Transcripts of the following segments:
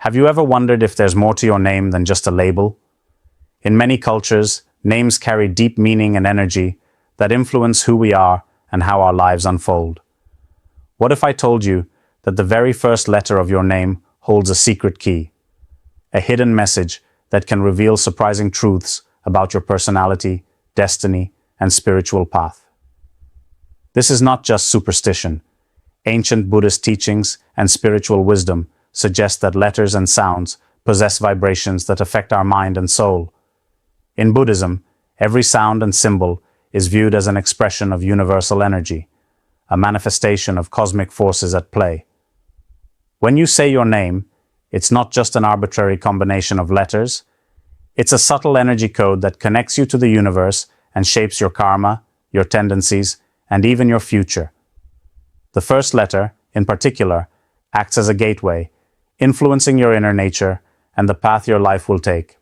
Have you ever wondered if there's more to your name than just a label? In many cultures, names carry deep meaning and energy that influence who we are and how our lives unfold. What if I told you that the very first letter of your name holds a secret key, a hidden message that can reveal surprising truths about your personality, destiny, and spiritual path? This is not just superstition. Ancient Buddhist teachings and spiritual wisdom suggest that letters and sounds possess vibrations that affect our mind and soul. In Buddhism, every sound and symbol is viewed as an expression of universal energy, a manifestation of cosmic forces at play. When you say your name, it's not just an arbitrary combination of letters. It's a subtle energy code that connects you to the universe and shapes your karma, your tendencies, and even your future. The first letter, in particular, acts as a gateway, influencing your inner nature and the path your life will take.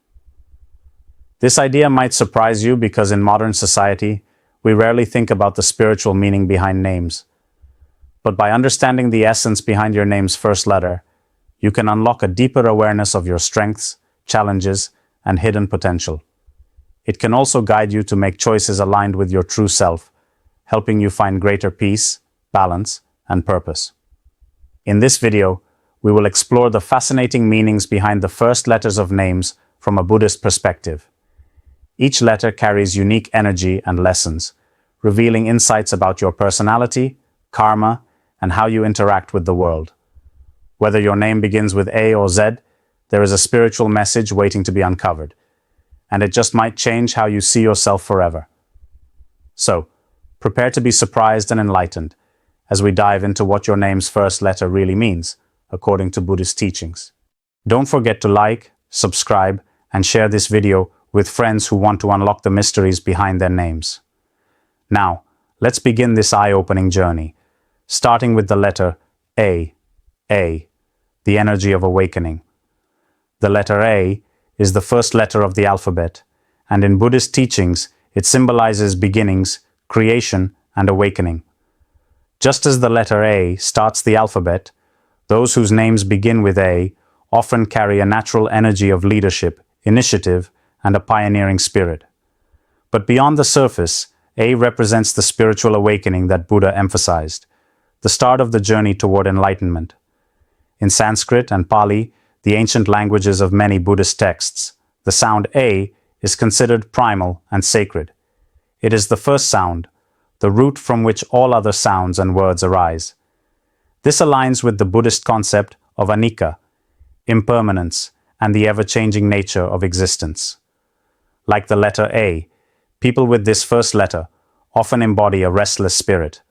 This idea might surprise you because in modern society, we rarely think about the spiritual meaning behind names. But by understanding the essence behind your name's first letter, you can unlock a deeper awareness of your strengths, challenges, and hidden potential. It can also guide you to make choices aligned with your true self, helping you find greater peace, balance, and purpose. In this video, we will explore the fascinating meanings behind the first letters of names from a Buddhist perspective. Each letter carries unique energy and lessons, revealing insights about your personality, karma, and how you interact with the world. Whether your name begins with A or Z, there is a spiritual message waiting to be uncovered, and it just might change how you see yourself forever. So, prepare to be surprised and enlightened as we dive into what your name's first letter really means, according to Buddhist teachings. Don't forget to like, subscribe, and share this video with friends who want to unlock the mysteries behind their names. Now, let's begin this eye-opening journey, starting with the letter A, the energy of awakening. The letter A is the first letter of the alphabet, and in Buddhist teachings, it symbolizes beginnings, creation, and awakening. Just as the letter A starts the alphabet, those whose names begin with A often carry a natural energy of leadership, initiative, and a pioneering spirit. But beyond the surface, A represents the spiritual awakening that Buddha emphasized, the start of the journey toward enlightenment. In Sanskrit and Pali, the ancient languages of many Buddhist texts, the sound A is considered primal and sacred. It is the first sound, the root from which all other sounds and words arise. This aligns with the Buddhist concept of anicca, impermanence, and the ever-changing nature of existence. Like the letter A, people with this first letter often embody a restless spirit,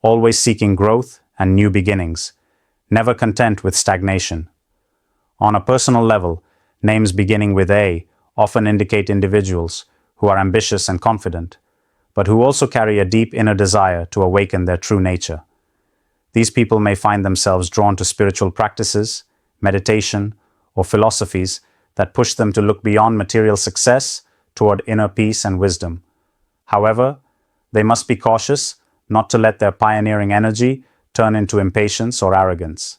always seeking growth and new beginnings, never content with stagnation. On a personal level, names beginning with A often indicate individuals who are ambitious and confident, but who also carry a deep inner desire to awaken their true nature. These people may find themselves drawn to spiritual practices, meditation, or philosophies that push them to look beyond material success toward inner peace and wisdom. However, they must be cautious not to let their pioneering energy turn into impatience or arrogance.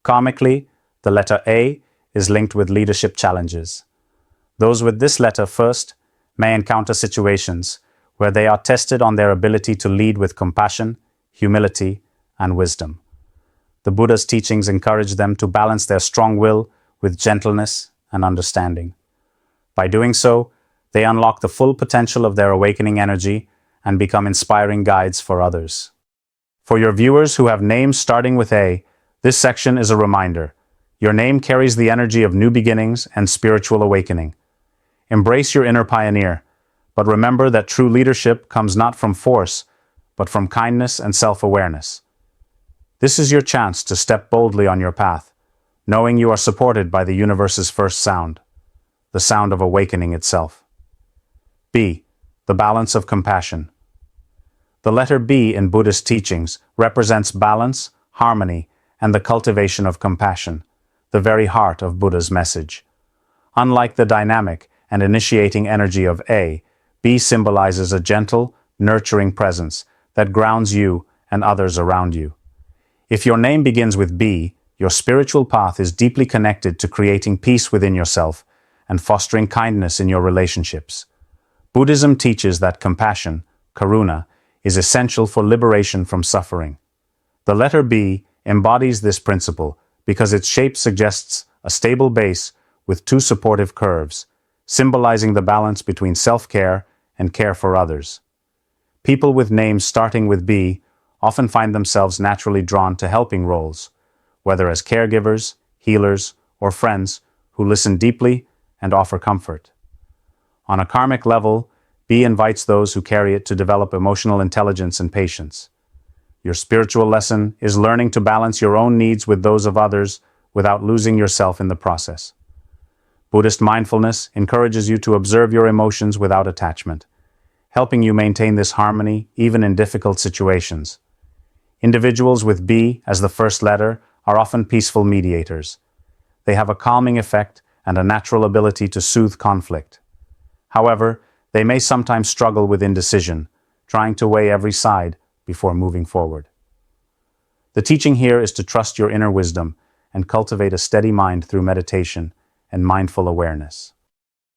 Karmically, the letter A is linked with leadership challenges. Those with this letter first may encounter situations where they are tested on their ability to lead with compassion, humility, and wisdom. The Buddha's teachings encourage them to balance their strong will with gentleness and understanding. By doing so, they unlock the full potential of their awakening energy and become inspiring guides for others. For your viewers who have names starting with A, this section is a reminder. Your name carries the energy of new beginnings and spiritual awakening. Embrace your inner pioneer, but remember that true leadership comes not from force, but from kindness and self-awareness. This is your chance to step boldly on your path, knowing you are supported by the universe's first sound, the sound of awakening itself. B, the balance of compassion. The letter B in Buddhist teachings represents balance, harmony, and the cultivation of compassion, the very heart of Buddha's message. Unlike the dynamic and initiating energy of A, B symbolizes a gentle, nurturing presence that grounds you and others around you. If your name begins with B, Your spiritual path is deeply connected to creating peace within yourself and fostering kindness in your relationships. Buddhism teaches that compassion, karuna, is essential for liberation from suffering. The letter B embodies this principle because its shape suggests a stable base with two supportive curves, symbolizing the balance between self-care and care for others. People with names starting with B often find themselves naturally drawn to helping roles, whether as caregivers, healers, or friends who listen deeply and offer comfort. On a karmic level, B invites those who carry it to develop emotional intelligence and patience. Your spiritual lesson is learning to balance your own needs with those of others without losing yourself in the process. Buddhist mindfulness encourages you to observe your emotions without attachment, helping you maintain this harmony even in difficult situations. Individuals with B as the first letter are often peaceful mediators. They have a calming effect and a natural ability to soothe conflict. However, they may sometimes struggle with indecision, trying to weigh every side before moving forward. The teaching here is to trust your inner wisdom and cultivate a steady mind through meditation and mindful awareness.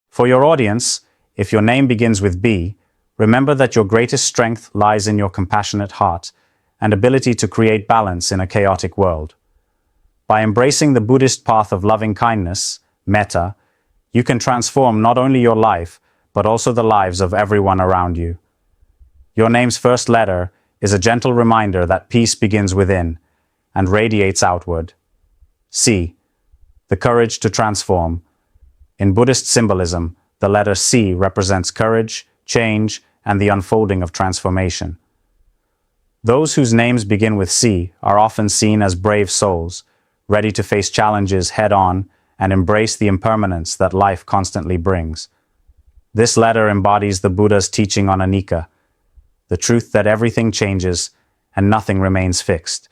For your audience, if your name begins with B, remember that your greatest strength lies in your compassionate heart and ability to create balance in a chaotic world. By embracing the Buddhist path of loving kindness, metta, you can transform not only your life, but also the lives of everyone around you. Your name's first letter is a gentle reminder that peace begins within and radiates outward. C. The courage to transform. In Buddhist symbolism, the letter C represents courage, change, and the unfolding of transformation. Those whose names begin with C are often seen as brave souls, ready to face challenges head-on and embrace the impermanence that life constantly brings. This letter embodies the Buddha's teaching on anicca, the truth that everything changes and nothing remains fixed.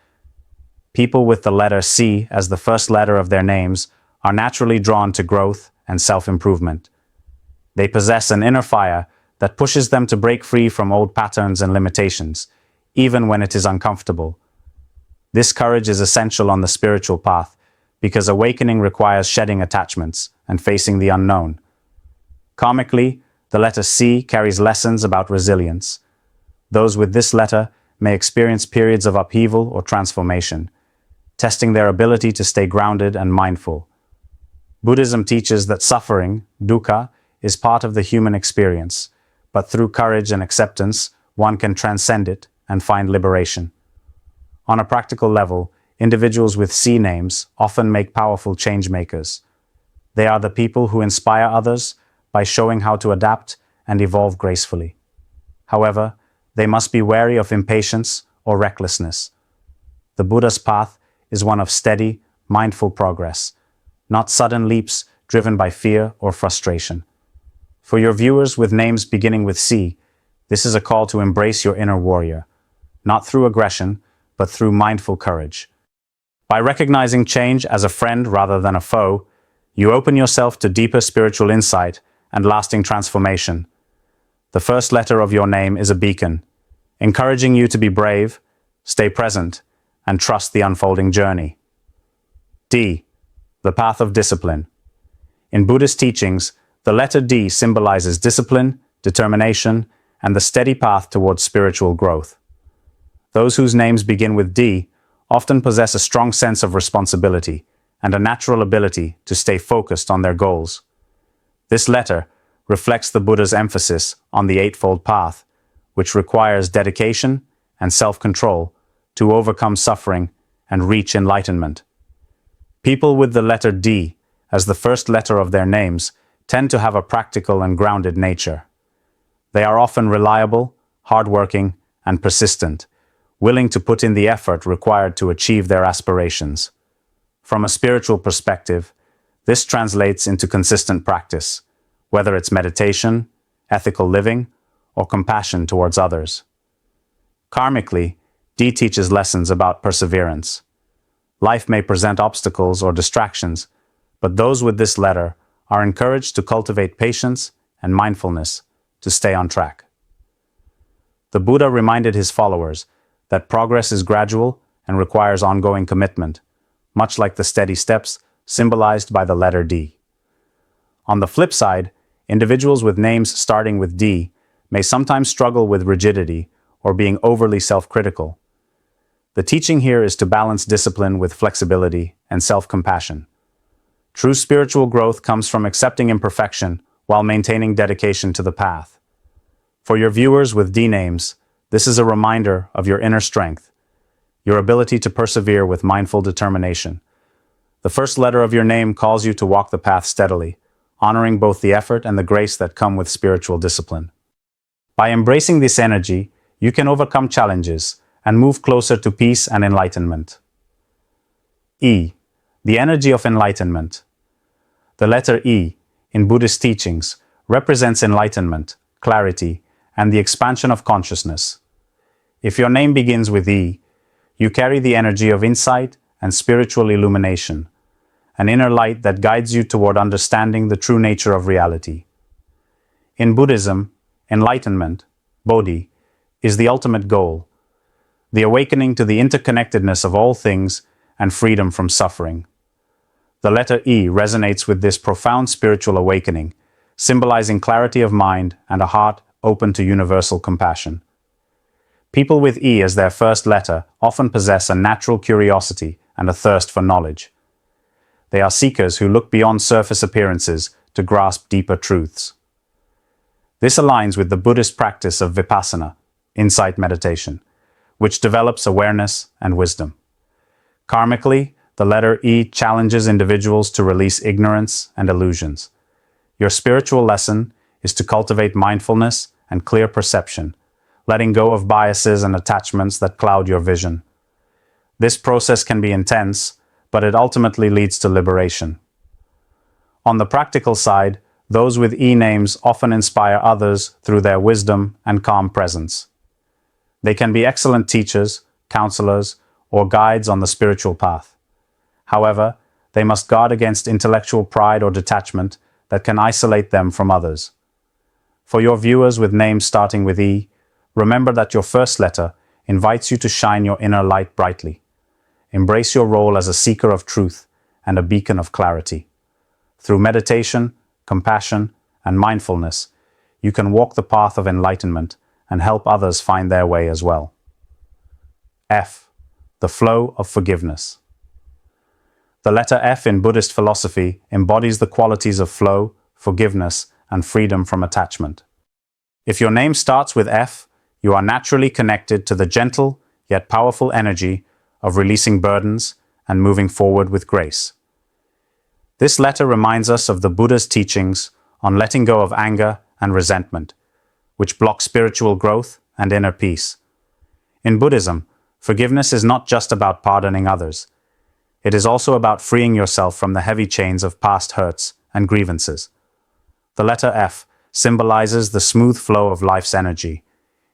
People with the letter C as the first letter of their names are naturally drawn to growth and self-improvement. They possess an inner fire that pushes them to break free from old patterns and limitations, even when it is uncomfortable. This courage is essential on the spiritual path because awakening requires shedding attachments and facing the unknown. Karmically, the letter C carries lessons about resilience. Those with this letter may experience periods of upheaval or transformation, testing their ability to stay grounded and mindful. Buddhism teaches that suffering, dukkha, is part of the human experience, but through courage and acceptance, one can transcend it and find liberation. On a practical level, individuals with C names often make powerful change makers. They are the people who inspire others by showing how to adapt and evolve gracefully. However, they must be wary of impatience or recklessness. The Buddha's path is one of steady, mindful progress, not sudden leaps driven by fear or frustration. For your viewers with names beginning with C, this is a call to embrace your inner warrior, not through aggression, but through mindful courage. By recognizing change as a friend rather than a foe, you open yourself to deeper spiritual insight and lasting transformation. The first letter of your name is a beacon, encouraging you to be brave, stay present, and trust the unfolding journey. D. The path of discipline. In Buddhist teachings, the letter D symbolizes discipline, determination, and the steady path towards spiritual growth. Those whose names begin with D often possess a strong sense of responsibility and a natural ability to stay focused on their goals. This letter reflects the Buddha's emphasis on the Eightfold Path, which requires dedication and self-control to overcome suffering and reach enlightenment. People with the letter D as the first letter of their names tend to have a practical and grounded nature. They are often reliable, hardworking, and persistent, willing to put in the effort required to achieve their aspirations. From a spiritual perspective, this translates into consistent practice, whether it's meditation, ethical living, or compassion towards others. Karmically, D teaches lessons about perseverance. Life may present obstacles or distractions, but those with this letter are encouraged to cultivate patience and mindfulness to stay on track. The Buddha reminded his followers that progress is gradual and requires ongoing commitment, much like the steady steps symbolized by the letter D. On the flip side, individuals with names starting with D may sometimes struggle with rigidity or being overly self-critical. The teaching here is to balance discipline with flexibility and self-compassion. True spiritual growth comes from accepting imperfection while maintaining dedication to the path. For your viewers with D names, this is a reminder of your inner strength, your ability to persevere with mindful determination. The first letter of your name calls you to walk the path steadily, honoring both the effort and the grace that come with spiritual discipline. By embracing this energy, you can overcome challenges and move closer to peace and enlightenment. E. The energy of enlightenment. The letter E, in Buddhist teachings, represents enlightenment, clarity, and the expansion of consciousness. If your name begins with E, you carry the energy of insight and spiritual illumination, an inner light that guides you toward understanding the true nature of reality. In Buddhism, enlightenment, Bodhi, is the ultimate goal, the awakening to the interconnectedness of all things and freedom from suffering. The letter E resonates with this profound spiritual awakening, symbolizing clarity of mind and a heart open to universal compassion. People with E as their first letter often possess a natural curiosity and a thirst for knowledge. They are seekers who look beyond surface appearances to grasp deeper truths. This aligns with the Buddhist practice of vipassana, insight meditation, which develops awareness and wisdom. Karmically, the letter E challenges individuals to release ignorance and illusions. Your spiritual lesson is to cultivate mindfulness and clear perception, letting go of biases and attachments that cloud your vision. This process can be intense, but it ultimately leads to liberation. On the practical side, those with E names often inspire others through their wisdom and calm presence. They can be excellent teachers, counselors, or guides on the spiritual path. However, they must guard against intellectual pride or detachment that can isolate them from others. For your viewers with names starting with E, remember that your first letter invites you to shine your inner light brightly. Embrace your role as a seeker of truth and a beacon of clarity. Through meditation, compassion, and mindfulness, you can walk the path of enlightenment and help others find their way as well. F. The flow of forgiveness. The letter F in Buddhist philosophy embodies the qualities of flow, forgiveness, and freedom from attachment. If your name starts with F, you are naturally connected to the gentle yet powerful energy of releasing burdens and moving forward with grace. This letter reminds us of the Buddha's teachings on letting go of anger and resentment, which block spiritual growth and inner peace. In Buddhism, forgiveness is not just about pardoning others. It is also about freeing yourself from the heavy chains of past hurts and grievances. The letter F symbolizes the smooth flow of life's energy,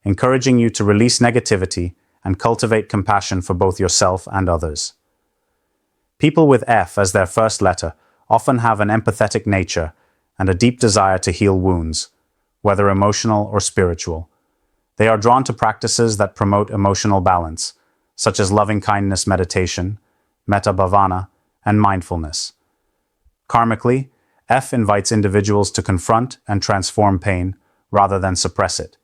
encouraging you to release negativity and cultivate compassion for both yourself and others. People with F as their first letter often have an empathetic nature and a deep desire to heal wounds, whether emotional or spiritual. They are drawn to practices that promote emotional balance, such as loving-kindness meditation, metta bhavana, and mindfulness. Karmically, F invites individuals to confront and transform pain rather than suppress it.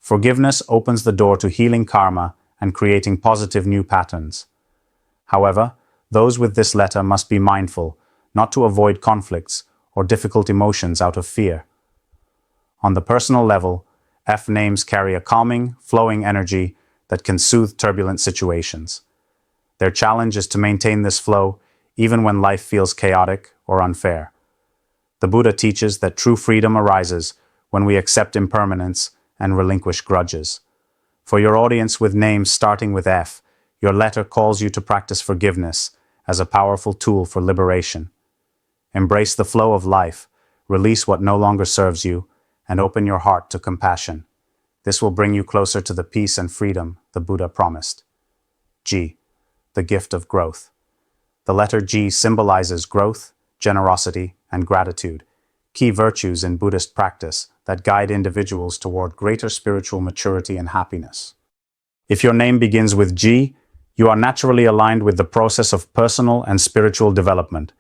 Forgiveness opens the door to healing karma and creating positive new patterns. However, those with this letter must be mindful not to avoid conflicts or difficult emotions out of fear. On the personal level, F names carry a calming, flowing energy that can soothe turbulent situations. Their challenge is to maintain this flow even when life feels chaotic or unfair. The Buddha teaches that true freedom arises when we accept impermanence and relinquish grudges. For your audience with names starting with F, your letter calls you to practice forgiveness as a powerful tool for liberation. Embrace the flow of life, release what no longer serves you, and open your heart to compassion. This will bring you closer to the peace and freedom the Buddha promised. G. The gift of growth. The letter G symbolizes growth, generosity, and gratitude, key virtues in Buddhist practice that guide individuals toward greater spiritual maturity and happiness. If your name begins with G, You are naturally aligned with the process of personal and spiritual development,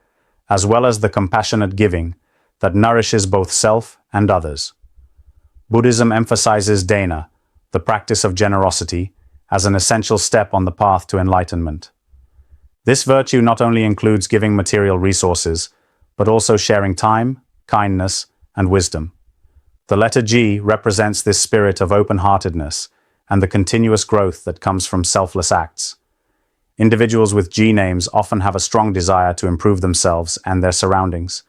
as well as the compassionate giving that nourishes both self and others. Buddhism emphasizes dana, the practice of generosity, as an essential step on the path to enlightenment. This virtue not only includes giving material resources, but also sharing time, kindness, and wisdom. The letter G represents this spirit of open-heartedness and the continuous growth that comes from selfless acts. Individuals with G names often have a strong desire to improve themselves and their surroundings.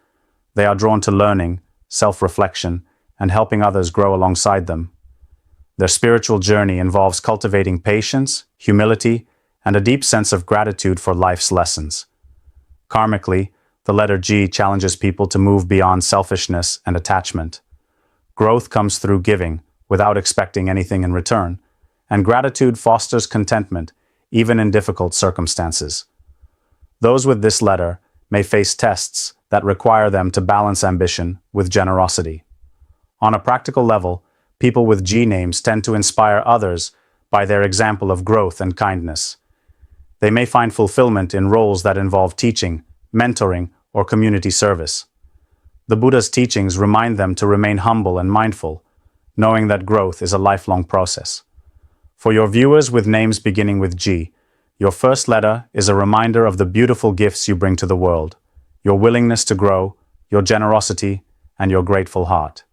They are drawn to learning, self-reflection, and helping others grow alongside them. Their spiritual journey involves cultivating patience, humility, and a deep sense of gratitude for life's lessons. Karmically, the letter G challenges people to move beyond selfishness and attachment. Growth comes through giving, without expecting anything in return, and gratitude fosters contentment, even in difficult circumstances. Those with this letter may face tests that require them to balance ambition with generosity. On a practical level, people with G names tend to inspire others by their example of growth and kindness. They may find fulfillment in roles that involve teaching, mentoring, or community service. The Buddha's teachings remind them to remain humble and mindful, knowing that growth is a lifelong process. For your viewers with names beginning with G, your first letter is a reminder of the beautiful gifts you bring to the world, your willingness to grow, your generosity, and your grateful heart.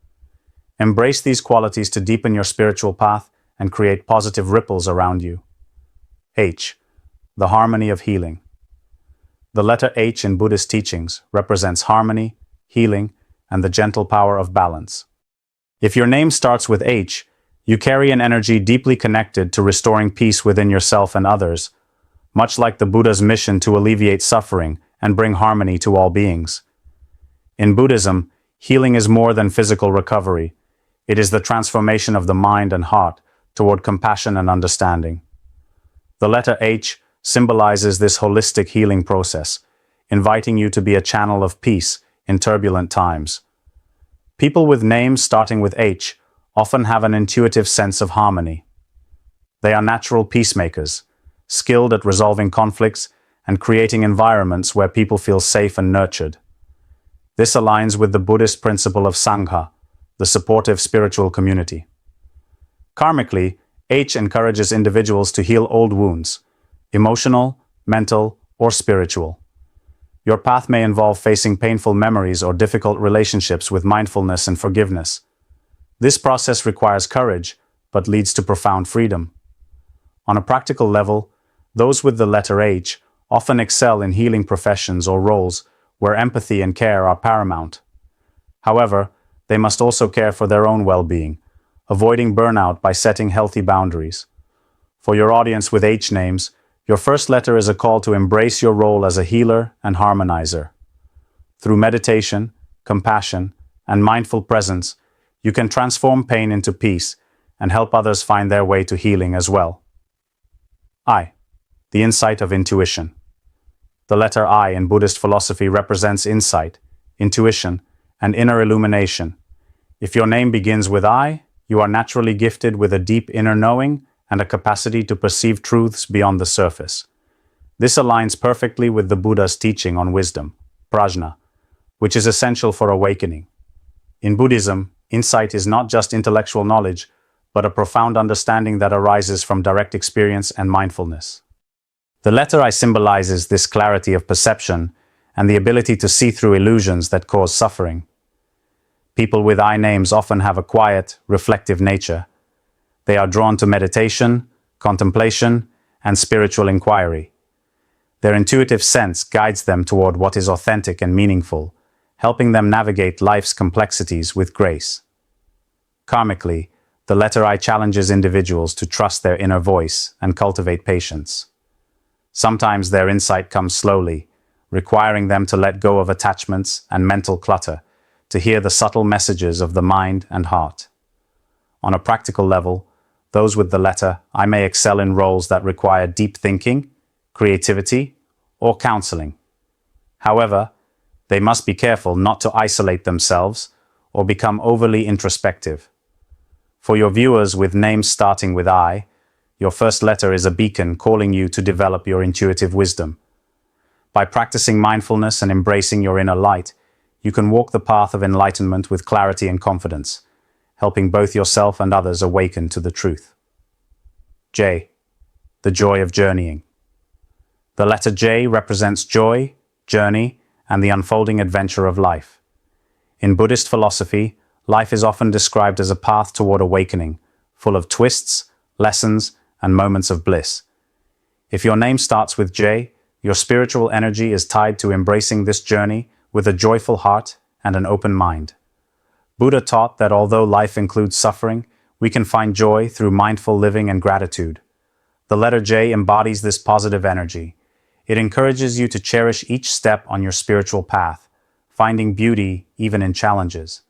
Embrace these qualities to deepen your spiritual path and create positive ripples around you. H. The harmony of healing. The letter H in Buddhist teachings represents harmony, healing, and the gentle power of balance. If your name starts with H, you carry an energy deeply connected to restoring peace within yourself and others, much like the Buddha's mission to alleviate suffering and bring harmony to all beings. In Buddhism, healing is more than physical recovery. It is the transformation of the mind and heart toward compassion and understanding. The letter H symbolizes this holistic healing process, inviting you to be a channel of peace in turbulent times. People with names starting with H often have an intuitive sense of harmony. They are natural peacemakers, skilled at resolving conflicts and creating environments where people feel safe and nurtured. This aligns with the Buddhist principle of Sangha, the supportive spiritual community. Karmically, H encourages individuals to heal old wounds, emotional, mental, or spiritual. Your path may involve facing painful memories or difficult relationships with mindfulness and forgiveness. This process requires courage, but leads to profound freedom. On a practical level, those with the letter H often excel in healing professions or roles where empathy and care are paramount. However, they must also care for their own well-being, avoiding burnout by setting healthy boundaries. For your audience with H names, your first letter is a call to embrace your role as a healer and harmonizer. Through meditation, compassion, and mindful presence, you can transform pain into peace and help others find their way to healing as well. I. The insight of intuition. The letter I in Buddhist philosophy represents insight, intuition, and inner illumination. If your name begins with I, you are naturally gifted with a deep inner knowing and a capacity to perceive truths beyond the surface. This aligns perfectly with the Buddha's teaching on wisdom, prajna, which is essential for awakening. In Buddhism, insight is not just intellectual knowledge, but a profound understanding that arises from direct experience and mindfulness. The letter I symbolizes this clarity of perception and the ability to see through illusions that cause suffering. People with I names often have a quiet, reflective nature. They are drawn to meditation, contemplation, and spiritual inquiry. Their intuitive sense guides them toward what is authentic and meaningful, helping them navigate life's complexities with grace. Karmically, the letter I challenges individuals to trust their inner voice and cultivate patience. Sometimes their insight comes slowly, requiring them to let go of attachments and mental clutter to hear the subtle messages of the mind and heart. On a practical level, those with the letter I may excel in roles that require deep thinking, creativity, or counseling. However, they must be careful not to isolate themselves or become overly introspective. For your viewers with names starting with I, your first letter is a beacon calling you to develop your intuitive wisdom. By practicing mindfulness and embracing your inner light, you can walk the path of enlightenment with clarity and confidence, helping both yourself and others awaken to the truth. J. The joy of journeying. The letter J represents joy, journey, and the unfolding adventure of life. In Buddhist philosophy, life is often described as a path toward awakening, full of twists, lessons, and moments of bliss. If your name starts with J, your spiritual energy is tied to embracing this journey with a joyful heart and an open mind. Buddha taught that although life includes suffering, we can find joy through mindful living and gratitude. The letter J embodies this positive energy. It encourages you to cherish each step on your spiritual path, finding beauty even in challenges.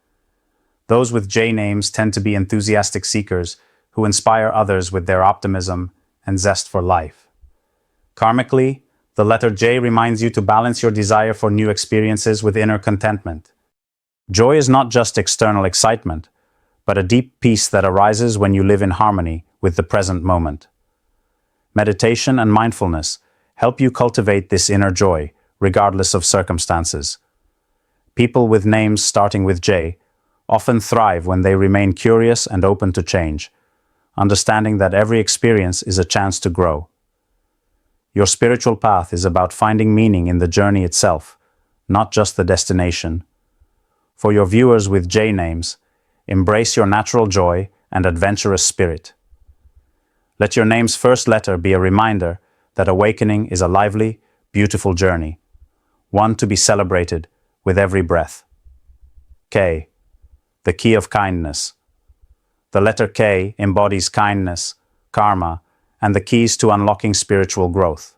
Those with J names tend to be enthusiastic seekers who inspire others with their optimism and zest for life. Karmically, the letter J reminds you to balance your desire for new experiences with inner contentment. Joy is not just external excitement, but a deep peace that arises when you live in harmony with the present moment. Meditation and mindfulness help you cultivate this inner joy, regardless of circumstances. People with names starting with J often thrive when they remain curious and open to change, understanding that every experience is a chance to grow. Your spiritual path is about finding meaning in the journey itself, not just the destination. For your viewers with J names, embrace your natural joy and adventurous spirit. Let your name's first letter be a reminder that awakening is a lively, beautiful journey, one to be celebrated with every breath. K. The key of kindness. The letter K embodies kindness, karma, and the keys to unlocking spiritual growth.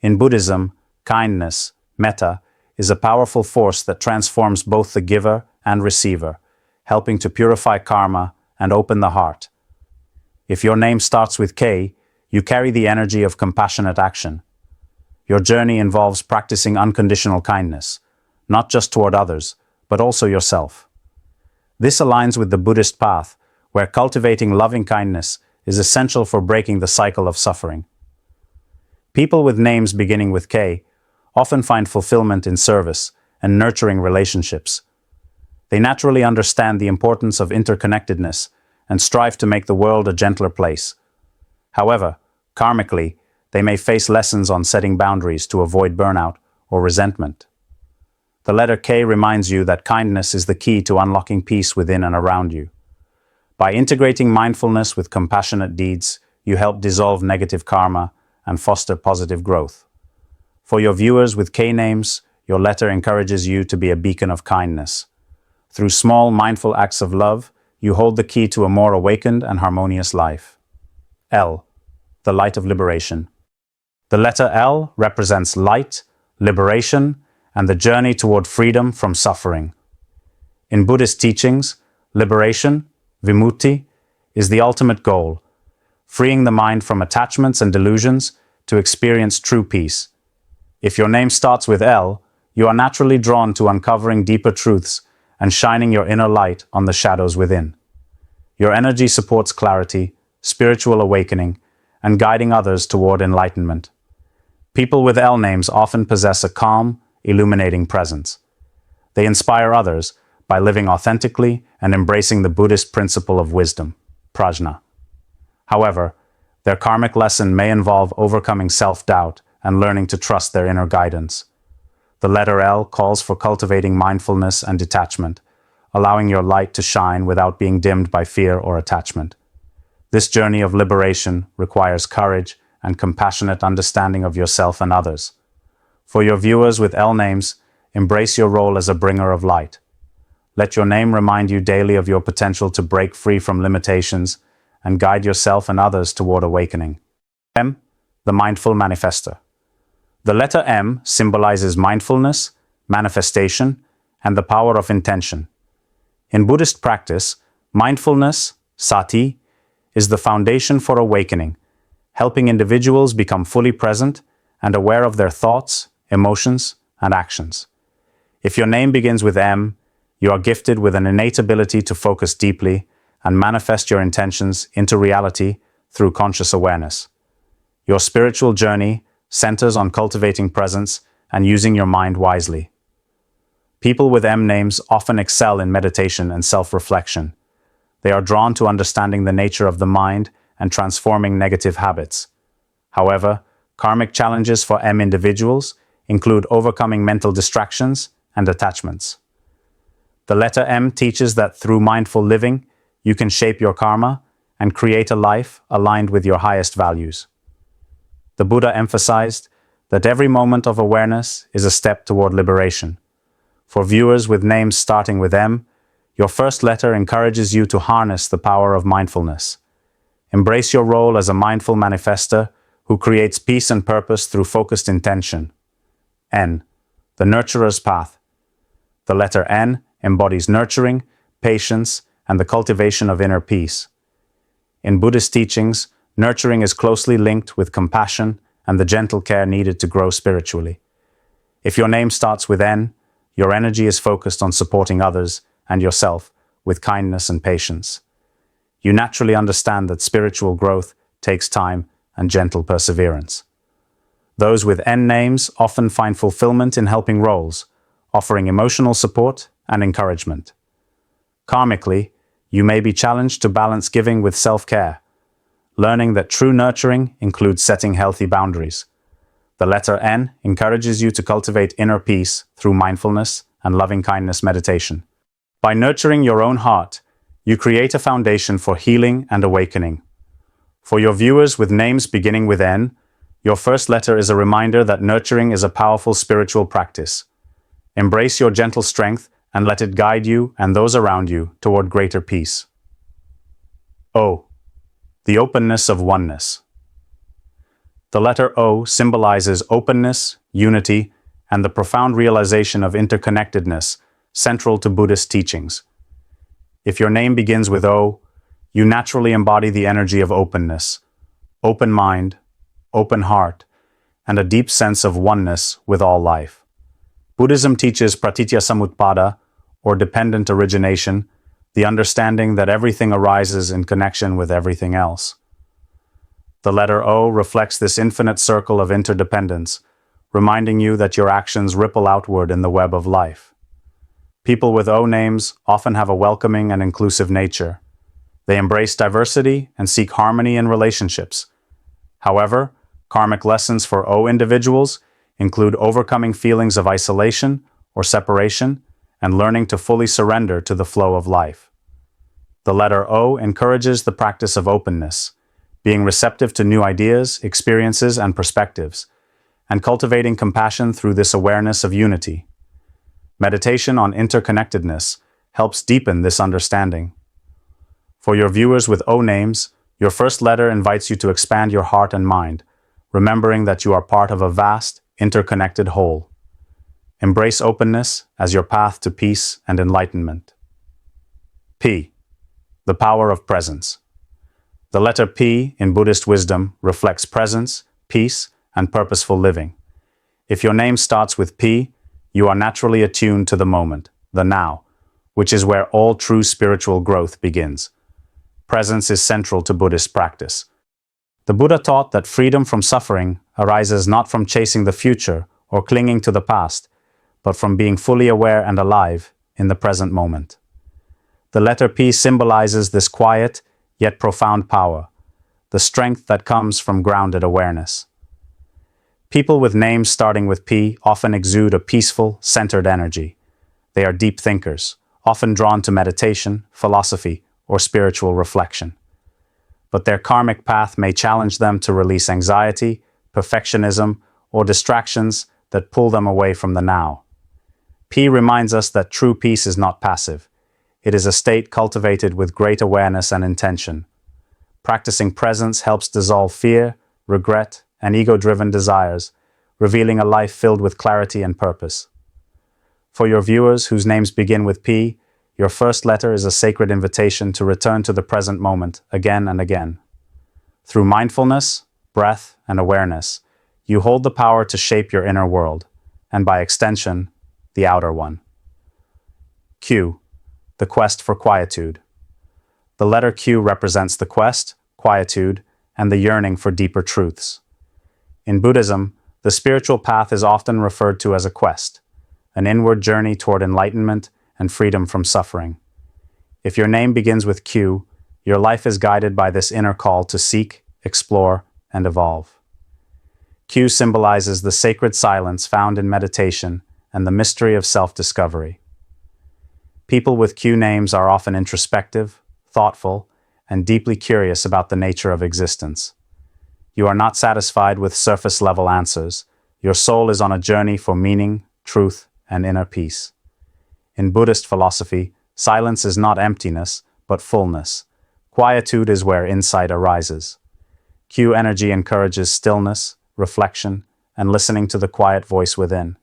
In Buddhism, kindness, metta, is a powerful force that transforms both the giver and receiver, helping to purify karma and open the heart. If your name starts with K, you carry the energy of compassionate action. Your journey involves practicing unconditional kindness, not just toward others, but also yourself. This aligns with the Buddhist path, where cultivating loving kindness is essential for breaking the cycle of suffering. People with names beginning with K often find fulfillment in service and nurturing relationships. They naturally understand the importance of interconnectedness and strive to make the world a gentler place. However, karmically, they may face lessons on setting boundaries to avoid burnout or resentment. The letter K reminds you that kindness is the key to unlocking peace within and around you. By integrating mindfulness with compassionate deeds, you help dissolve negative karma and foster positive growth. For your viewers with K names, your letter encourages you to be a beacon of kindness. Through small, mindful acts of love, you hold the key to a more awakened and harmonious life. L. The light of liberation. The letter L represents light, liberation, and the journey toward freedom from suffering. In Buddhist teachings, liberation, vimutti, is the ultimate goal, freeing the mind from attachments and delusions to experience true peace. If your name starts with L, you are naturally drawn to uncovering deeper truths and shining your inner light on the shadows within. Your energy supports clarity, spiritual awakening, and guiding others toward enlightenment. People with L names often possess a calm, illuminating presence. They inspire others by living authentically and embracing the Buddhist principle of wisdom, prajna. However, their karmic lesson may involve overcoming self-doubt and learning to trust their inner guidance. The letter L calls for cultivating mindfulness and detachment, allowing your light to shine without being dimmed by fear or attachment. This journey of liberation requires courage and compassionate understanding of yourself and others. For your viewers with L names, embrace your role as a bringer of light. Let your name remind you daily of your potential to break free from limitations and guide yourself and others toward awakening. M. The mindful manifestor. The letter M symbolizes mindfulness, manifestation, and the power of intention. In Buddhist practice, mindfulness, sati, is the foundation for awakening, helping individuals become fully present and aware of their thoughts, emotions, and actions. If your name begins with M, you are gifted with an innate ability to focus deeply and manifest your intentions into reality through conscious awareness. Your spiritual journey centers on cultivating presence and using your mind wisely. People with M names often excel in meditation and self-reflection. They are drawn to understanding the nature of the mind and transforming negative habits. However, karmic challenges for M individuals include overcoming mental distractions and attachments. The letter M teaches that through mindful living, you can shape your karma and create a life aligned with your highest values. The Buddha emphasized that every moment of awareness is a step toward liberation. For viewers with names starting with M, your first letter encourages you to harness the power of mindfulness. Embrace your role as a mindful manifestor who creates peace and purpose through focused intention. N, the nurturer's path. The letter N embodies nurturing, patience, and the cultivation of inner peace. In Buddhist teachings, nurturing is closely linked with compassion and the gentle care needed to grow spiritually. If your name starts with N, your energy is focused on supporting others and yourself with kindness and patience. You naturally understand that spiritual growth takes time and gentle perseverance. Those with N names often find fulfillment in helping roles, offering emotional support and encouragement. Karmically, you may be challenged to balance giving with self-care, learning that true nurturing includes setting healthy boundaries. The letter N encourages you to cultivate inner peace through mindfulness and loving-kindness meditation. By nurturing your own heart, you create a foundation for healing and awakening. For your viewers with names beginning with N, your first letter is a reminder that nurturing is a powerful spiritual practice. Embrace your gentle strength and let it guide you and those around you toward greater peace. O, the openness of oneness. The letter O symbolizes openness, unity, and the profound realization of interconnectedness central to Buddhist teachings. If your name begins with O, you naturally embody the energy of openness, open mind, open heart, and a deep sense of oneness with all life. Buddhism teaches pratityasamutpada, or dependent origination, the understanding that everything arises in connection with everything else. The letter O reflects this infinite circle of interdependence, reminding you that your actions ripple outward in the web of life. People with O names often have a welcoming and inclusive nature. They embrace diversity and seek harmony in relationships. However, karmic lessons for O individuals include overcoming feelings of isolation or separation and learning to fully surrender to the flow of life. The letter O encourages the practice of openness, being receptive to new ideas, experiences, and perspectives, and cultivating compassion through this awareness of unity. Meditation on interconnectedness helps deepen this understanding. For your viewers with O names, your first letter invites you to expand your heart and mind, remembering that you are part of a vast, interconnected whole. Embrace openness as your path to peace and enlightenment. P, the power of presence. The letter P in Buddhist wisdom reflects presence, peace, and purposeful living. If your name starts with P, you are naturally attuned to the moment, the now, which is where all true spiritual growth begins. Presence is central to Buddhist practice. The Buddha taught that freedom from suffering arises not from chasing the future or clinging to the past, but from being fully aware and alive in the present moment. The letter P symbolizes this quiet, yet profound power, the strength that comes from grounded awareness. People with names starting with P often exude a peaceful, centered energy. They are deep thinkers, often drawn to meditation, philosophy, or spiritual reflection. But their karmic path may challenge them to release anxiety, perfectionism, or distractions that pull them away from the now. P reminds us that true peace is not passive. It is a state cultivated with great awareness and intention. Practicing presence helps dissolve fear, regret, and ego-driven desires, revealing a life filled with clarity and purpose. For your viewers whose names begin with P, your first letter is a sacred invitation to return to the present moment again and again. Through mindfulness, breath, and awareness, you hold the power to shape your inner world, and by extension, the outer one. Q, the quest for quietude. The letter Q represents the quest, quietude, and the yearning for deeper truths. In Buddhism, the spiritual path is often referred to as a quest, an inward journey toward enlightenment and freedom from suffering. If your name begins with Q, your life is guided by this inner call to seek, explore, and evolve. Q symbolizes the sacred silence found in meditation and the mystery of self-discovery. People with Q names are often introspective, thoughtful, and deeply curious about the nature of existence. You are not satisfied with surface-level answers. Your soul is on a journey for meaning, truth, and inner peace. In Buddhist philosophy, silence is not emptiness, but fullness. Quietude is where insight arises. Q energy encourages stillness, reflection, and listening to the quiet voice within.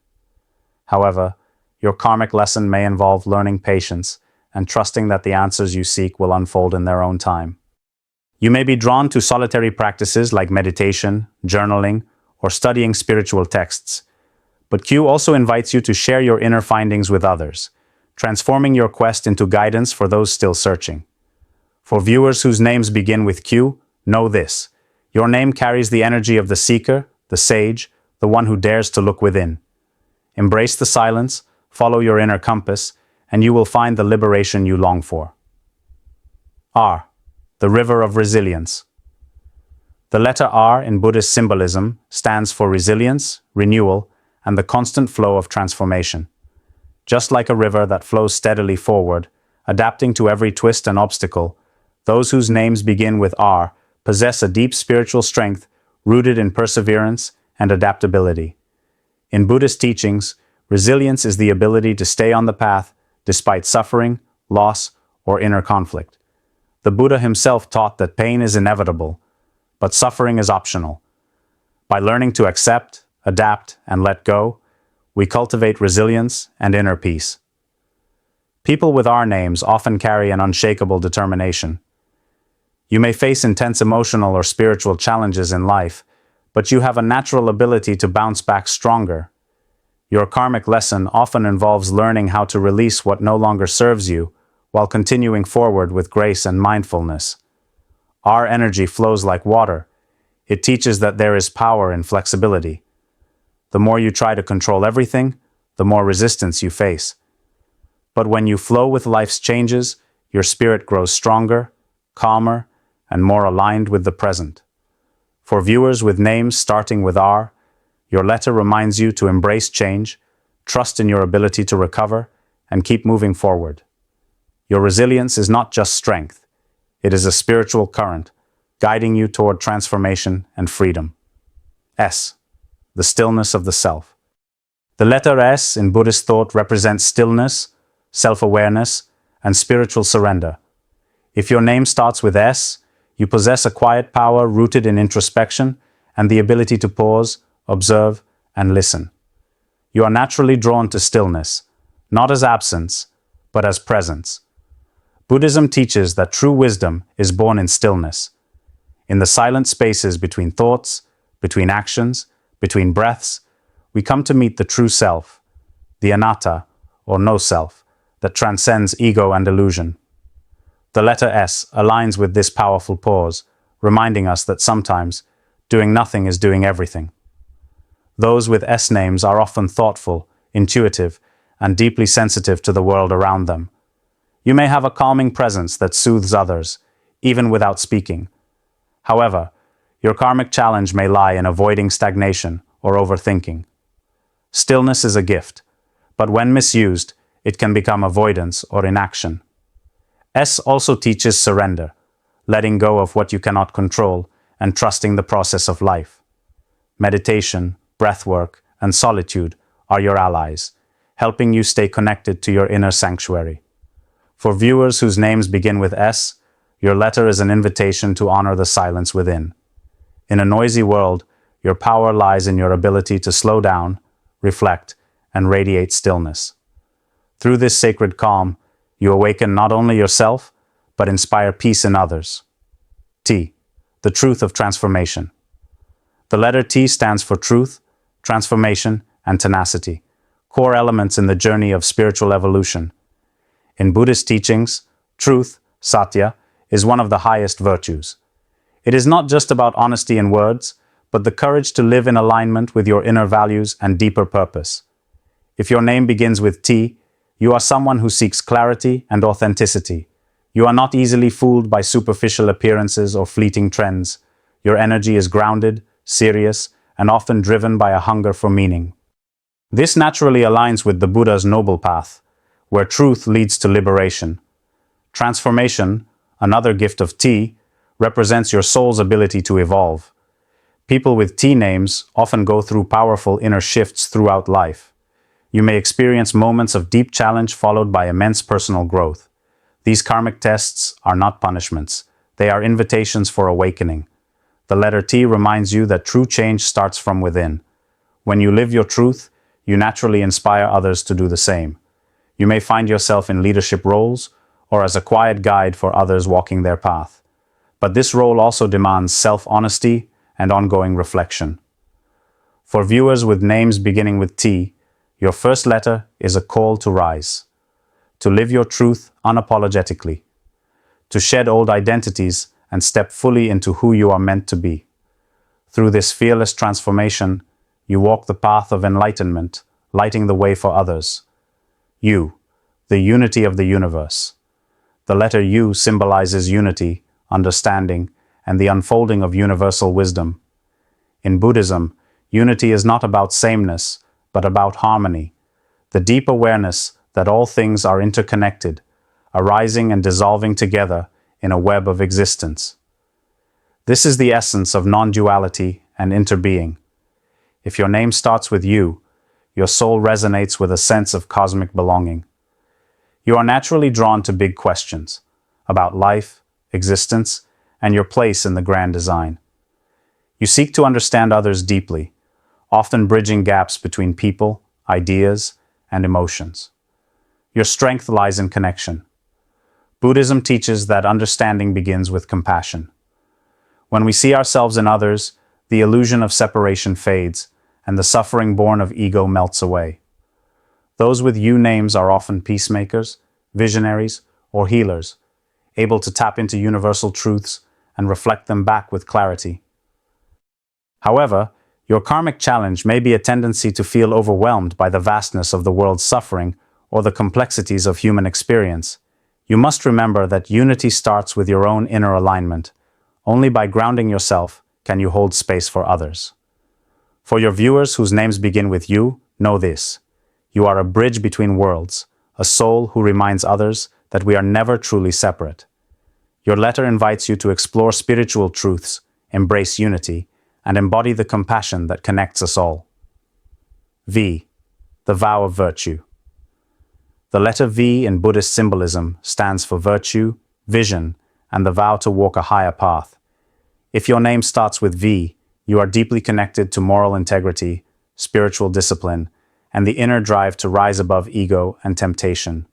However, your karmic lesson may involve learning patience and trusting that the answers you seek will unfold in their own time. You may be drawn to solitary practices like meditation, journaling, or studying spiritual texts, but Q also invites you to share your inner findings with others, transforming your quest into guidance for those still searching. For viewers whose names begin with Q, know this: your name carries the energy of the seeker, the sage, the one who dares to look within. Embrace the silence, follow your inner compass, and you will find the liberation you long for. R. The river of resilience. The letter R in Buddhist symbolism stands for resilience, renewal, and the constant flow of transformation. Just like a river that flows steadily forward, adapting to every twist and obstacle, those whose names begin with R possess a deep spiritual strength rooted in perseverance and adaptability. In Buddhist teachings, resilience is the ability to stay on the path despite suffering, loss, or inner conflict. The Buddha himself taught that pain is inevitable, but suffering is optional. By learning to accept, adapt, and let go, we cultivate resilience and inner peace. People with R names often carry an unshakable determination. You may face intense emotional or spiritual challenges in life, but you have a natural ability to bounce back stronger. Your karmic lesson often involves learning how to release what no longer serves you, while continuing forward with grace and mindfulness. Our energy flows like water. It teaches that there is power in flexibility. The more you try to control everything, the more resistance you face. But when you flow with life's changes, your spirit grows stronger, calmer, and more aligned with the present. For viewers with names starting with R, your letter reminds you to embrace change, trust in your ability to recover, and keep moving forward. Your resilience is not just strength. It is a spiritual current, guiding you toward transformation and freedom. S. The stillness of the self. The letter S in Buddhist thought represents stillness, self-awareness, and spiritual surrender. If your name starts with S, you possess a quiet power rooted in introspection and the ability to pause, observe, and listen. You are naturally drawn to stillness, not as absence, but as presence. Buddhism teaches that true wisdom is born in stillness. In the silent spaces between thoughts, between actions, between breaths, we come to meet the true self, the anatta, or no self, that transcends ego and illusion. The letter S aligns with this powerful pause, reminding us that sometimes doing nothing is doing everything. Those with S names are often thoughtful, intuitive, and deeply sensitive to the world around them. You may have a calming presence that soothes others, even without speaking. However, your karmic challenge may lie in avoiding stagnation or overthinking. Stillness is a gift, but when misused, it can become avoidance or inaction. S also teaches surrender, letting go of what you cannot control and trusting the process of life. Meditation, breathwork, and solitude are your allies, helping you stay connected to your inner sanctuary. For viewers whose names begin with S, your letter is an invitation to honor the silence within. In a noisy world, your power lies in your ability to slow down, reflect, and radiate stillness. Through this sacred calm, you awaken not only yourself, but inspire peace in others. T. The truth of transformation. The letter T stands for truth, transformation, and tenacity, core elements in the journey of spiritual evolution. In Buddhist teachings, truth, satya, is one of the highest virtues. It is not just about honesty in words, but the courage to live in alignment with your inner values and deeper purpose. If your name begins with T, you are someone who seeks clarity and authenticity. You are not easily fooled by superficial appearances or fleeting trends. Your energy is grounded, serious, and often driven by a hunger for meaning. This naturally aligns with the Buddha's noble path, where truth leads to liberation. Transformation, another gift of T, represents your soul's ability to evolve. People with T names often go through powerful inner shifts throughout life. You may experience moments of deep challenge followed by immense personal growth. These karmic tests are not punishments. They are invitations for awakening. The letter T reminds you that true change starts from within. When you live your truth, you naturally inspire others to do the same. You may find yourself in leadership roles or as a quiet guide for others walking their path. But this role also demands self-honesty and ongoing reflection. For viewers with names beginning with T, your first letter is a call to rise, to live your truth unapologetically, to shed old identities and step fully into who you are meant to be. Through this fearless transformation, you walk the path of enlightenment, lighting the way for others. U, the unity of the universe. The letter U symbolizes unity, understanding, and the unfolding of universal wisdom. In Buddhism, unity is not about sameness, but about harmony, the deep awareness that all things are interconnected, arising and dissolving together in a web of existence. This is the essence of non-duality and interbeing. If your name starts with U, your soul resonates with a sense of cosmic belonging. You are naturally drawn to big questions about life, existence, and your place in the grand design. You seek to understand others deeply, often bridging gaps between people, ideas, and emotions. Your strength lies in connection. Buddhism teaches that understanding begins with compassion. When we see ourselves in others, the illusion of separation fades, and the suffering born of ego melts away. Those with U names are often peacemakers, visionaries, or healers, able to tap into universal truths and reflect them back with clarity. However, your karmic challenge may be a tendency to feel overwhelmed by the vastness of the world's suffering or the complexities of human experience. You must remember that unity starts with your own inner alignment. Only by grounding yourself can you hold space for others. For your viewers whose names begin with U, know this. You are a bridge between worlds, a soul who reminds others that we are never truly separate. Your letter invites you to explore spiritual truths, embrace unity, and embody the compassion that connects us all. V, the vow of virtue. The letter V in Buddhist symbolism stands for virtue, vision, and the vow to walk a higher path. If your name starts with V, you are deeply connected to moral integrity, spiritual discipline, and the inner drive to rise above ego and temptation.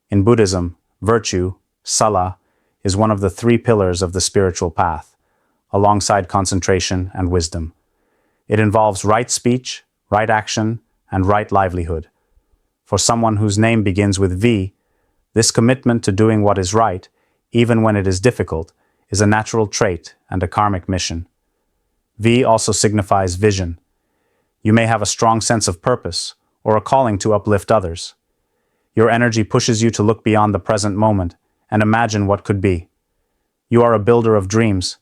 In Buddhism, virtue, sala, is one of the three pillars of the spiritual path, alongside concentration and wisdom. It involves right speech, right action, and right livelihood. For someone whose name begins with V, this commitment to doing what is right, even when it is difficult, is a natural trait and a karmic mission. V also signifies vision. You may have a strong sense of purpose or a calling to uplift others. Your energy pushes you to look beyond the present moment and imagine what could be. You are a builder of dreams,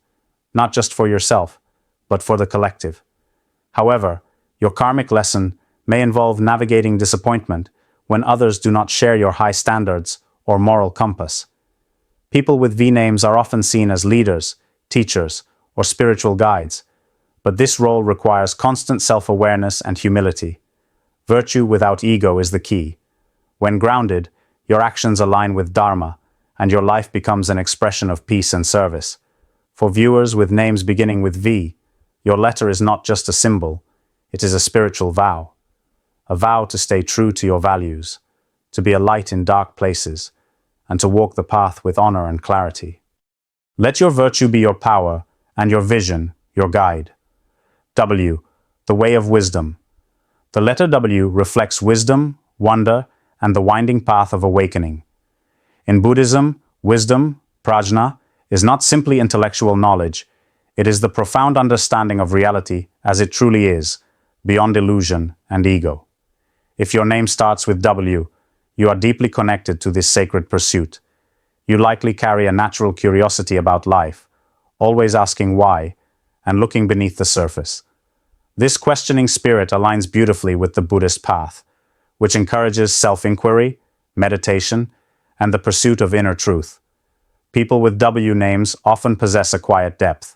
not just for yourself, but for the collective. However, your karmic lesson may involve navigating disappointment when others do not share your high standards or moral compass. People with V names are often seen as leaders, teachers, or spiritual guides, but this role requires constant self-awareness and humility. Virtue without ego is the key. When grounded, your actions align with Dharma, and your life becomes an expression of peace and service. For viewers with names beginning with V, your letter is not just a symbol, it is a spiritual vow. A vow to stay true to your values, to be a light in dark places, and to walk the path with honor and clarity. Let your virtue be your power, and your vision your guide. W, the way of wisdom. The letter W reflects wisdom, wonder, and the winding path of awakening. In Buddhism, wisdom, prajna, is not simply intellectual knowledge, it is the profound understanding of reality as it truly is, beyond illusion and ego. If your name starts with W, you are deeply connected to this sacred pursuit. You likely carry a natural curiosity about life, always asking why, and looking beneath the surface. This questioning spirit aligns beautifully with the Buddhist path, which encourages self-inquiry, meditation, and the pursuit of inner truth. People with W names often possess a quiet depth.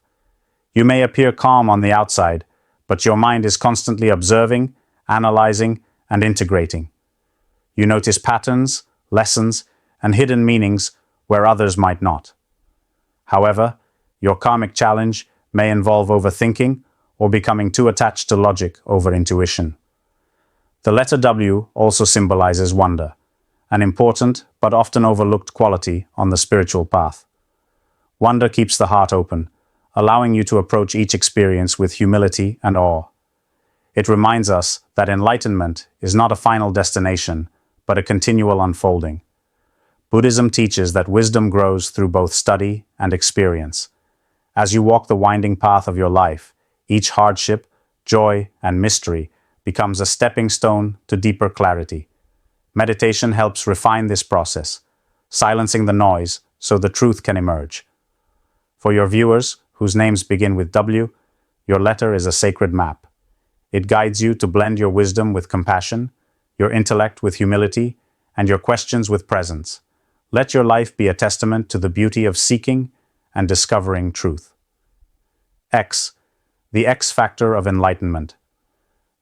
You may appear calm on the outside, but your mind is constantly observing, analyzing, and integrating. You notice patterns, lessons, and hidden meanings where others might not. However, your karmic challenge may involve overthinking or becoming too attached to logic over intuition. The letter W also symbolizes wonder, an important but often overlooked quality on the spiritual path. Wonder keeps the heart open, allowing you to approach each experience with humility and awe. It reminds us that enlightenment is not a final destination, but a continual unfolding. Buddhism teaches that wisdom grows through both study and experience. As you walk the winding path of your life, each hardship, joy, and mystery becomes a stepping stone to deeper clarity. Meditation helps refine this process, silencing the noise so the truth can emerge. For your viewers whose names begin with W, your letter is a sacred map. It guides you to blend your wisdom with compassion, your intellect with humility, and your questions with presence. Let your life be a testament to the beauty of seeking and discovering truth. X, the X factor of enlightenment.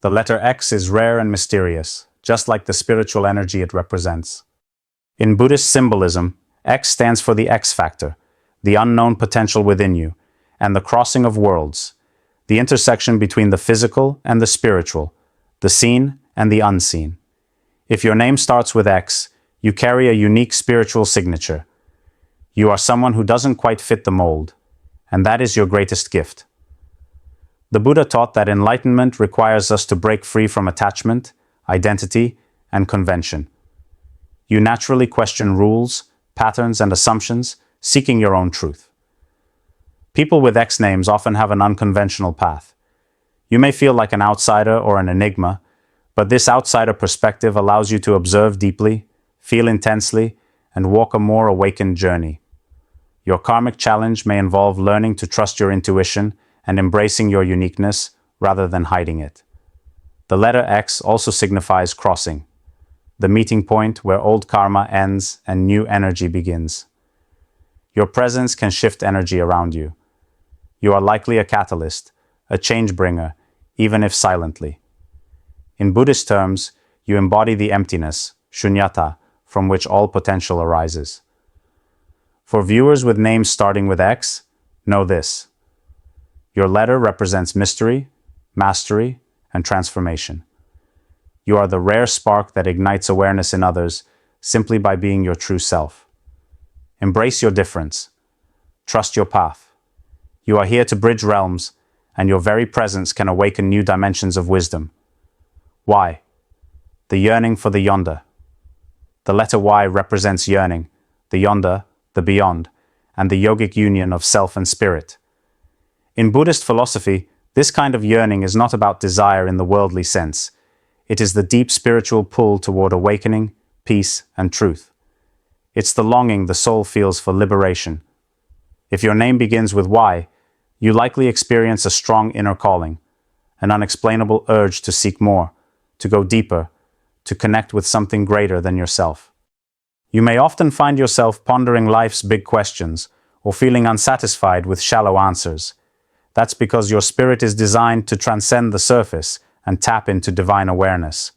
The letter X is rare and mysterious, just like the spiritual energy it represents. In Buddhist symbolism, X stands for the X factor, the unknown potential within you, and the crossing of worlds, the intersection between the physical and the spiritual, the seen and the unseen. If your name starts with X, you carry a unique spiritual signature. You are someone who doesn't quite fit the mold, and that is your greatest gift. The Buddha taught that enlightenment requires us to break free from attachment, identity, and convention. You naturally question rules, patterns, and assumptions, seeking your own truth. People with X names often have an unconventional path. You may feel like an outsider or an enigma, but this outsider perspective allows you to observe deeply, feel intensely, and walk a more awakened journey. Your karmic challenge may involve learning to trust your intuition and embracing your uniqueness rather than hiding it. The letter X also signifies crossing, the meeting point where old karma ends and new energy begins. Your presence can shift energy around you. You are likely a catalyst, a change bringer, even if silently. In Buddhist terms, you embody the emptiness, shunyata, from which all potential arises. For viewers with names starting with X, know this. Your letter represents mystery, mastery, and transformation. You are the rare spark that ignites awareness in others simply by being your true self. Embrace your difference. Trust your path. You are here to bridge realms, and your very presence can awaken new dimensions of wisdom. Y, the yearning for the yonder. The letter Y represents yearning, the yonder, the beyond, and the yogic union of self and spirit. In Buddhist philosophy, this kind of yearning is not about desire in the worldly sense. It is the deep spiritual pull toward awakening, peace, and truth. It's the longing the soul feels for liberation. If your name begins with Y, you likely experience a strong inner calling, an unexplainable urge to seek more, to go deeper, to connect with something greater than yourself. You may often find yourself pondering life's big questions or feeling unsatisfied with shallow answers. That's because your spirit is designed to transcend the surface and tap into divine awareness.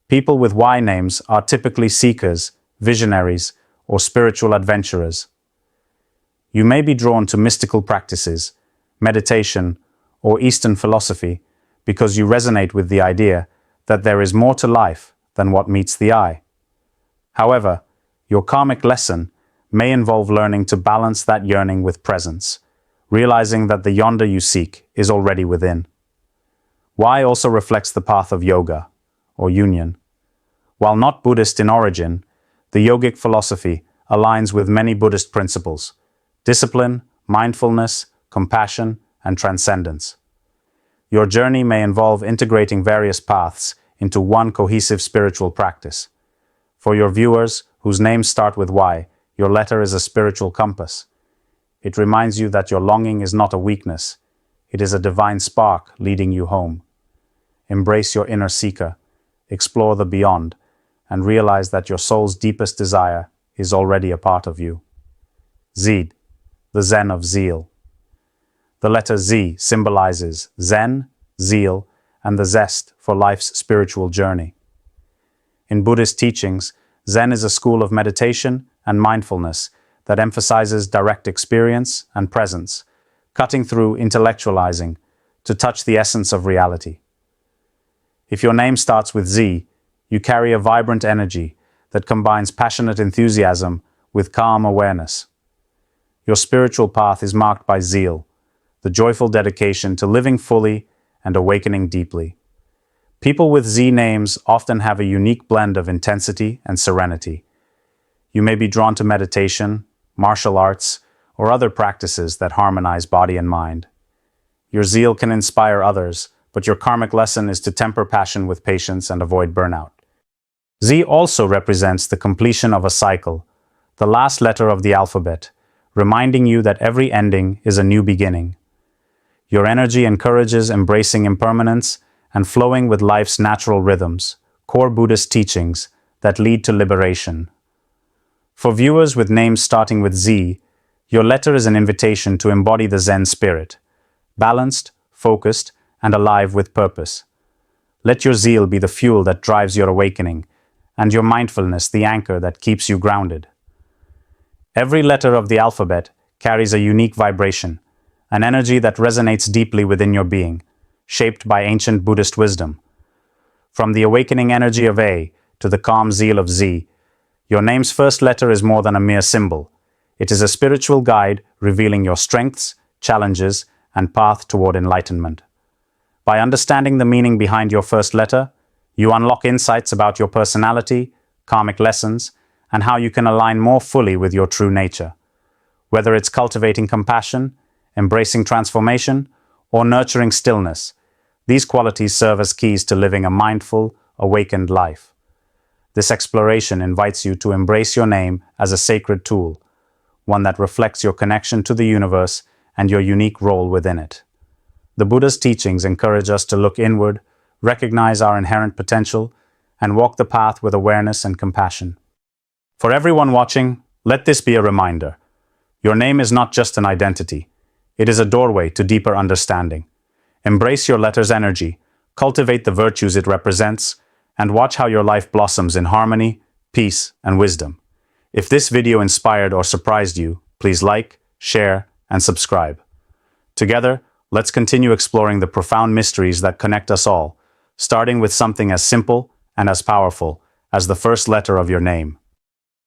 People with Y names are typically seekers, visionaries, or spiritual adventurers. You may be drawn to mystical practices, meditation, or Eastern philosophy because you resonate with the idea that there is more to life than what meets the eye. However, your karmic lesson may involve learning to balance that yearning with presence, realizing that the yonder you seek is already within. Y also reflects the path of yoga, or union. While not Buddhist in origin, the yogic philosophy aligns with many Buddhist principles, discipline, mindfulness, compassion, and transcendence. Your journey may involve integrating various paths into one cohesive spiritual practice. For your viewers whose names start with Y, your letter is a spiritual compass. It reminds you that your longing is not a weakness. It is a divine spark leading you home. Embrace your inner seeker, explore the beyond, and realize that your soul's deepest desire is already a part of you. Z, the Zen of zeal. The letter Z symbolizes Zen, zeal, and the zest for life's spiritual journey. In Buddhist teachings, Zen is a school of meditation and mindfulness that emphasizes direct experience and presence, cutting through intellectualizing to touch the essence of reality. If your name starts with Z, you carry a vibrant energy that combines passionate enthusiasm with calm awareness. Your spiritual path is marked by zeal, the joyful dedication to living fully and awakening deeply. People with Z names often have a unique blend of intensity and serenity. You may be drawn to meditation, martial arts, or other practices that harmonize body and mind. Your zeal can inspire others, but your karmic lesson is to temper passion with patience and avoid burnout. Z also represents the completion of a cycle, the last letter of the alphabet, reminding you that every ending is a new beginning. Your energy encourages embracing impermanence and flowing with life's natural rhythms, core Buddhist teachings that lead to liberation. For viewers with names starting with Z, your letter is an invitation to embody the Zen spirit, balanced, focused, and alive with purpose. Let your zeal be the fuel that drives your awakening, and your mindfulness the anchor that keeps you grounded. Every letter of the alphabet carries a unique vibration, an energy that resonates deeply within your being, shaped by ancient Buddhist wisdom. From the awakening energy of A to the calm zeal of Z, your name's first letter is more than a mere symbol. It is a spiritual guide revealing your strengths, challenges, and path toward enlightenment. By understanding the meaning behind your first letter, you unlock insights about your personality, karmic lessons, and how you can align more fully with your true nature. Whether it's cultivating compassion, embracing transformation, or nurturing stillness, these qualities serve as keys to living a mindful, awakened life. This exploration invites you to embrace your name as a sacred tool, one that reflects your connection to the universe and your unique role within it. The Buddha's teachings encourage us to look inward, recognize our inherent potential, and walk the path with awareness and compassion. For everyone watching, let this be a reminder. Your name is not just an identity. It is a doorway to deeper understanding. Embrace your letter's energy, cultivate the virtues it represents, and watch how your life blossoms in harmony, peace, and wisdom. If this video inspired or surprised you, please like, share, and subscribe. Together, let's continue exploring the profound mysteries that connect us all, starting with something as simple and as powerful as the first letter of your name.